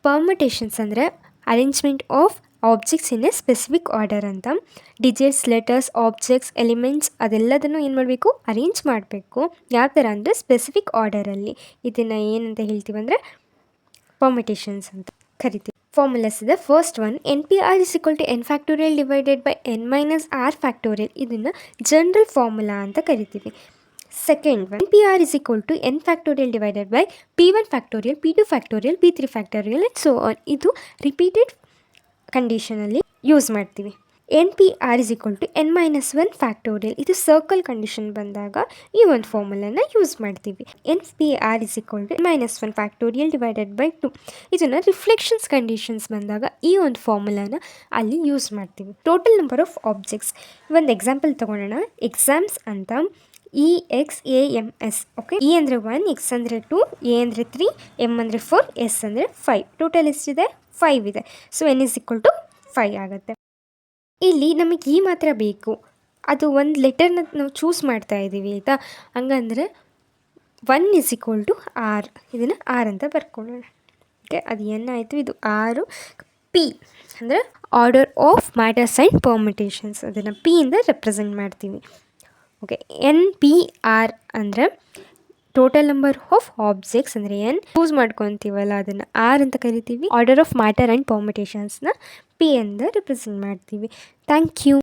ಪರ್ಮಿಟೇಷನ್ಸ್ ಅಂದರೆ arrangement of objects in a specific order ಅಂತ. Digits, letters, objects, elements ಅದೆಲ್ಲದನ್ನು ಏನು ಮಾಡಬೇಕು, ಅರೇಂಜ್ ಮಾಡಬೇಕು. ಯಾವ ಥರ ಅಂದರೆ ಸ್ಪೆಸಿಫಿಕ್ ಆರ್ಡರಲ್ಲಿ. ಇದನ್ನು ಏನಂತ ಹೇಳ್ತೀವಿ ಅಂದರೆ ಪರ್ಮಿಟೇಷನ್ಸ್ ಅಂತ ಕರಿತೀವಿ. ಫಾರ್ಮುಲಾಸ್ ಇದೆ. First one, N P R is equal to N factorial divided by N minus R factorial. ಇದನ್ನು ಜನರಲ್ ಫಾರ್ಮುಲಾ ಅಂತ ಕರಿತೀವಿ. Second one, N P R is equal to N factorial divided by P1 factorial, P2 factorial, P3 factorial and so on. ಇದು repeated ಕಂಡೀಷನಲ್ಲಿ use ಮಾಡ್ತೀವಿ. N P R is equal to N minus one factorial. ಇದು circle condition ಬಂದಾಗ ಈ ಒಂದು ಫಾರ್ಮುಲಾನ use ಮಾಡ್ತೀವಿ. N P R is equal to minus one factorial divided by 2. ಇದನ್ನು ರಿಫ್ಲೆಕ್ಷನ್ಸ್ ಕಂಡೀಷನ್ಸ್ ಬಂದಾಗ ಈ ಒಂದು ಫಾರ್ಮುಲಾನ ಅಲ್ಲಿ ಯೂಸ್ ಮಾಡ್ತೀವಿ. Total number of objects. ಒಂದು ಎಕ್ಸಾಂಪಲ್ ತೊಗೊಳ್ಳೋಣ. ಎಕ್ಸಾಮ್ಸ್ ಅಂತ EXAMS. ಓಕೆ, E ಅಂದರೆ 1, X ಅಂದರೆ 2, A ಅಂದರೆ 3, M ಅಂದರೆ 4, S ಅಂದರೆ 5. ಟೋಟಲ್ ಎಷ್ಟಿದೆ? 5 ಇದೆ. So N is equal to 5 ಆಗುತ್ತೆ. ಇಲ್ಲಿ ನಮಗೆ ಈ ಮಾತ್ರ ಬೇಕು, ಅದು ಒಂದು ಲೆಟರ್ನ ನಾವು ಚೂಸ್ ಮಾಡ್ತಾ ಇದ್ದೀವಿ ಆಯಿತಾ. ಹಂಗಂದರೆ 1 ಇಸ್ ಈಕ್ವಲ್ ಟು ಆರ್. ಇದನ್ನು ಆರ್ ಅಂತ ಬರ್ಕೊಳ್ಳೋಣ. ಓಕೆ, ಅದು N ಆಯಿತು, ಇದು ಆರು. P ಅಂದರೆ order of matters and permutations. ಅದನ್ನು P ಇಂದ ರೆಪ್ರೆಸೆಂಟ್ ಮಾಡ್ತೀವಿ. ಓಕೆ, ಎನ್ ಪಿ ಆರ್ ಅಂದರೆ ಟೋಟಲ್ ನಂಬರ್ ಆಫ್ ಆಬ್ಜೆಕ್ಟ್ಸ್ ಅಂದರೆ ಎನ್ ಚೂಸ್ ಮಾಡ್ಕೊತೀವಲ್ಲ ಅದನ್ನು ಆರ್ ಅಂತ ಕರಿತೀವಿ. ಆರ್ಡರ್ ಆಫ್ ಮ್ಯಾಟರ್ ಆ್ಯಂಡ್ ಪರ್ಮಿಟೇಷನ್ಸ್ನ P ಇಂದ ರೆಪ್ರೆಸೆಂಟ್ ಮಾಡ್ತೀವಿ. Thank you.